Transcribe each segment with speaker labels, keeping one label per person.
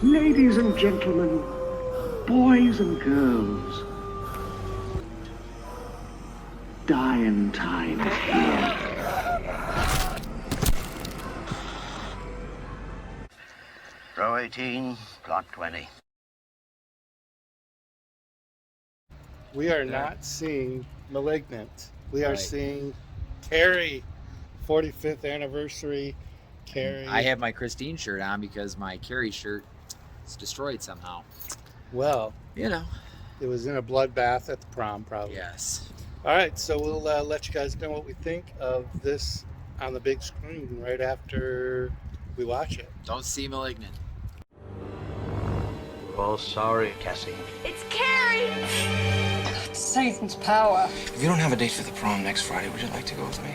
Speaker 1: Ladies and gentlemen, boys and girls, dying time is here.
Speaker 2: Row 18, plot 20.
Speaker 3: We are not seeing Malignant. We are seeing Carrie 45th anniversary. Carrie.
Speaker 4: I have my Christine shirt on because my Carrie shirt is destroyed somehow.
Speaker 3: Well,
Speaker 4: you know,
Speaker 3: it was in a bloodbath at the prom, probably.
Speaker 4: Yes.
Speaker 3: All right, so we'll let you guys know what we think of this on the big screen right after we watch it.
Speaker 4: Don't see Malignant.
Speaker 2: We're all sorry, Cassie.
Speaker 5: It's Carrie!
Speaker 6: Satan's power.
Speaker 7: If you don't have a date for the prom next Friday, would you like to go with me?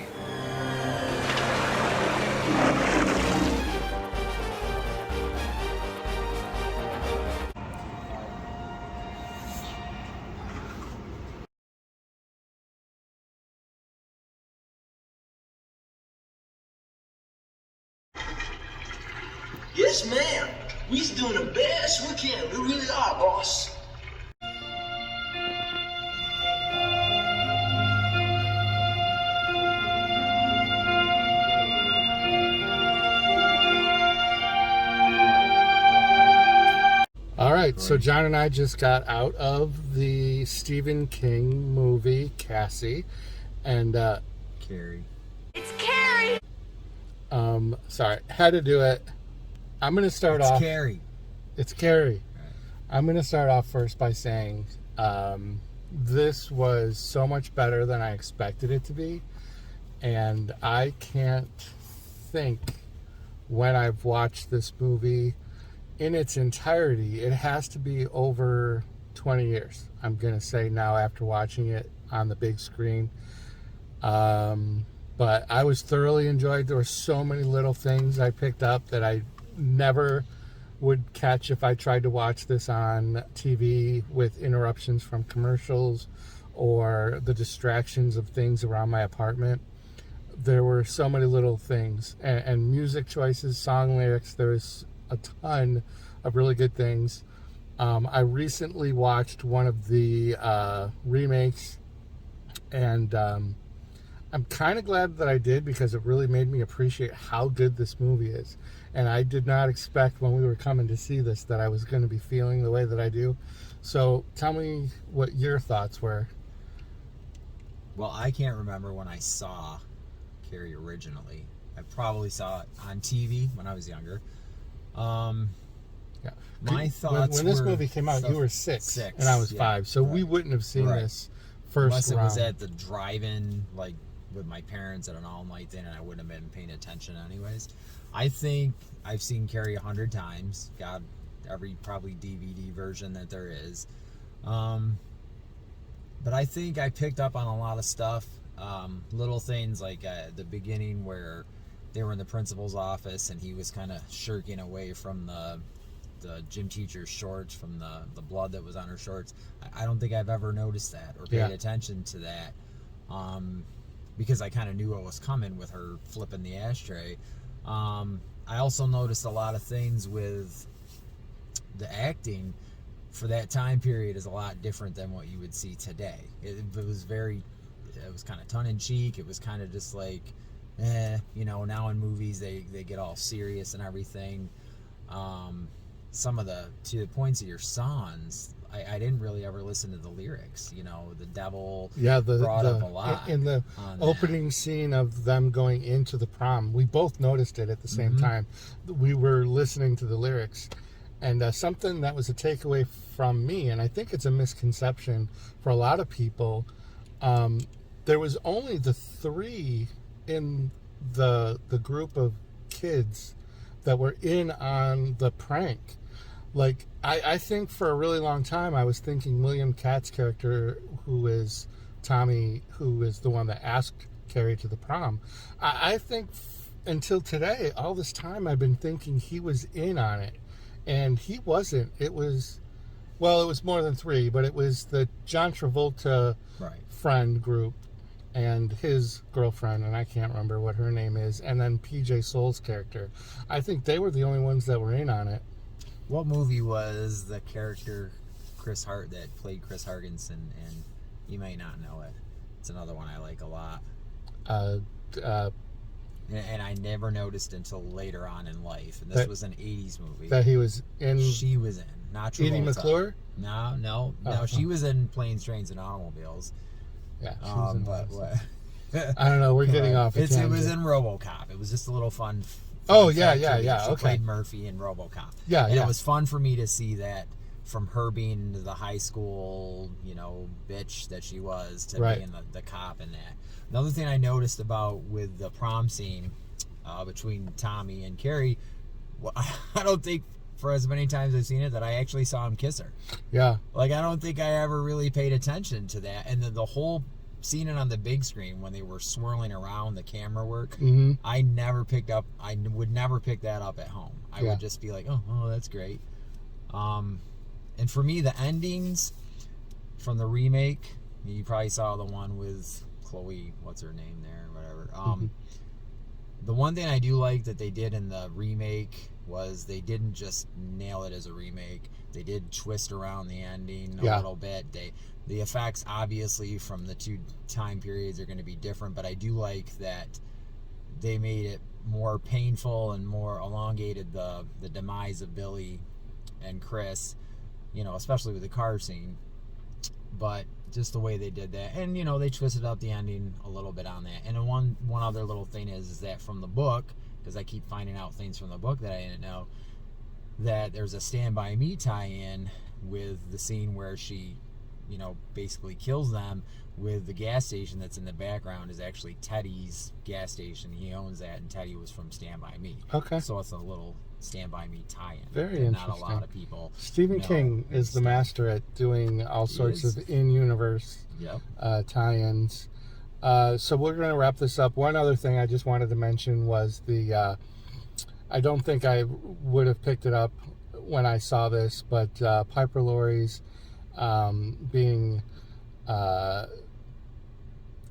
Speaker 8: Yes, ma'am. We's doing the best we can. We really are, boss.
Speaker 3: All right, so John and I just got out of the Stephen King movie, Cassie, and
Speaker 4: Carrie.
Speaker 5: It's Carrie!
Speaker 3: sorry, had to do it. I'm going to start off.
Speaker 4: It's Carrie.
Speaker 3: It's Carrie.
Speaker 4: Right.
Speaker 3: I'm going to start off first by saying this was so much better than I expected it to be, and I can't think when I've watched this movie in its entirety. It has to be over 20 years, I'm going to say now after watching it on the big screen. But I was thoroughly enjoyed. There were so many little things I picked up that I never would catch if I tried to watch this on TV with interruptions from commercials or the distractions of things around my apartment. There were so many little things, and music choices, song lyrics. There was a ton of really good things. I recently watched one of the remakes, and I'm kind of glad that I did, because it really made me appreciate how good this movie is. And I did not expect when we were coming to see this that I was going to be feeling the way that I do. So tell me what your thoughts were.
Speaker 4: Well, I can't remember when I saw Carrie originally. I probably saw it on TV when I was younger.
Speaker 3: Yeah.
Speaker 4: My thoughts
Speaker 3: when this movie came out, you were six and I was 5, so we wouldn't have seen this first
Speaker 4: Unless
Speaker 3: round.
Speaker 4: it was at the drive-in, like with my parents at an all-night thing, and I wouldn't have been paying attention anyways. I think I've seen Carrie 100 times. Got every probably DVD version that there is. But I think I picked up on a lot of stuff. Little things like the beginning where they were in the principal's office and he was kind of shirking away from the gym teacher's shorts, from the blood that was on her shorts. I don't think I've ever noticed that or paid attention to that, because I kind of knew what was coming with her flipping the ashtray. I also noticed a lot of things with the acting for that time period is a lot different than what you would see today. It was kind of tongue-in-cheek. It was kind of just like, now in movies they get all serious and everything. Some of to the points of your songs, I didn't really ever listen to the lyrics. The devil brought up a lot.
Speaker 3: In the opening scene of them going into the prom, we both noticed it at the same time. We were listening to the lyrics. And something that was a takeaway from me, and I think it's a misconception for a lot of people, there was only the 3 in the group of kids that were in on the prank. Like, I think for a really long time I was thinking William Katz's character, who is Tommy, who is the one that asked Carrie to the prom, I think until today, all this time I've been thinking he was in on it. And he wasn't. It was more than 3, but it was the John Travolta friend group and his girlfriend, and I can't remember what her name is, and then PJ Soul's character. I think they were the only ones that were in on it.
Speaker 4: What movie was the character Chris Hart that played Chris Hargensen? And you may not know it. It's another one I like a lot. And I never noticed until later on in life. And this was an 80s movie.
Speaker 3: That he was in?
Speaker 4: She was in. Not Travolta.
Speaker 3: Edie McClure?
Speaker 4: No. She was in Planes, Trains, and Automobiles.
Speaker 3: Yeah, she was in
Speaker 4: but what?
Speaker 3: I don't know. We're getting off.
Speaker 4: It was in RoboCop. It was just a little fun.
Speaker 3: Yeah.
Speaker 4: She
Speaker 3: Okay.
Speaker 4: played Murphy in RoboCop.
Speaker 3: Yeah,
Speaker 4: and it was fun for me to see that from her being the high school, bitch that she was to being the cop and that. Another thing I noticed about with the prom scene between Tommy and Carrie, I don't think for as many times I've seen it that I actually saw him kiss her.
Speaker 3: Yeah.
Speaker 4: Like, I don't think I ever really paid attention to that. And the whole seeing it on the big screen when they were swirling around the camera work, I would never pick that up at home. I would just be like, oh, that's great. And for me, the endings from the remake, you probably saw the one with Chloe, what's her name there, whatever. The one thing I do like that they did in the remake was they didn't just nail it as a remake. They did twist around the ending a little bit. The effects, obviously, from the two time periods are going to be different, but I do like that they made it more painful and more elongated the demise of Billy and Chris, especially with the car scene. But just the way they did that, and they twisted up the ending a little bit on that. And one other little thing is that from the book, because I keep finding out things from the book that I didn't know, that there's a Stand By Me tie-in with the scene where she basically kills them, with the gas station that's in the background is actually Teddy's gas station. He owns that, and Teddy was from Stand By Me. Okay. So it's a little Stand By Me tie-in.
Speaker 3: Very interesting.
Speaker 4: Not a lot of people.
Speaker 3: Stephen King is the master at doing all sorts of in-universe tie-ins. So we're going to wrap this up. One other thing I just wanted to mention was I don't think I would have picked it up when I saw this, but Piper Laurie's being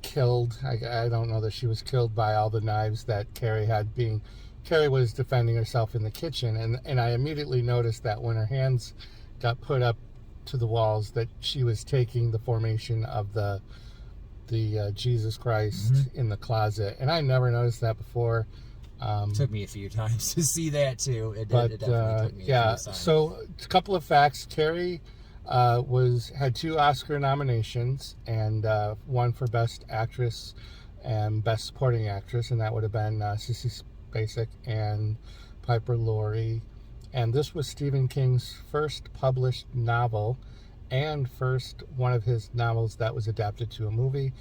Speaker 3: killed. I don't know that she was killed by all the knives that Carrie had. Carrie was defending herself in the kitchen, and I immediately noticed that when her hands got put up to the walls, that she was taking the formation of the Jesus Christ in the closet, and I never noticed that before.
Speaker 4: It took me a few times to see that too. It definitely took me a few times.
Speaker 3: So a couple of facts. Carrie had 2 Oscar nominations, and one for Best Actress and Best Supporting Actress, and that would have been Sissy Spacek and Piper Laurie. And this was Stephen King's first published novel and first one of his novels that was adapted to a movie.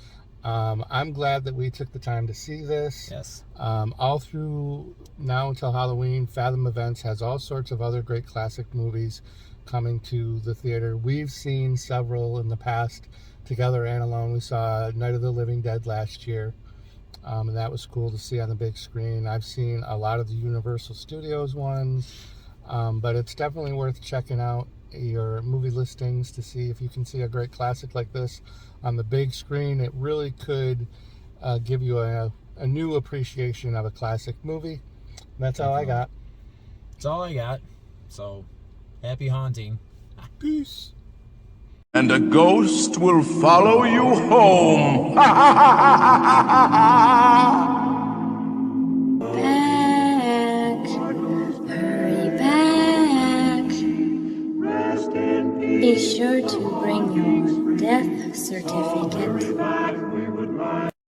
Speaker 3: I'm glad that we took the time to see this.
Speaker 4: Yes.
Speaker 3: All through now until Halloween, Fathom Events has all sorts of other great classic movies coming to the theater. We've seen several in the past together and alone. We saw Night of the Living Dead last year, and that was cool to see on the big screen. I've seen a lot of the Universal Studios ones, but it's definitely worth checking out your movie listings to see if you can see a great classic like this on the big screen. It really could give you a new appreciation of a classic movie. And that's all I got.
Speaker 4: That's all I got. So, happy haunting.
Speaker 3: Peace.
Speaker 9: And a ghost will follow you home.
Speaker 10: Back, hurry back. Be sure to bring your death certificate.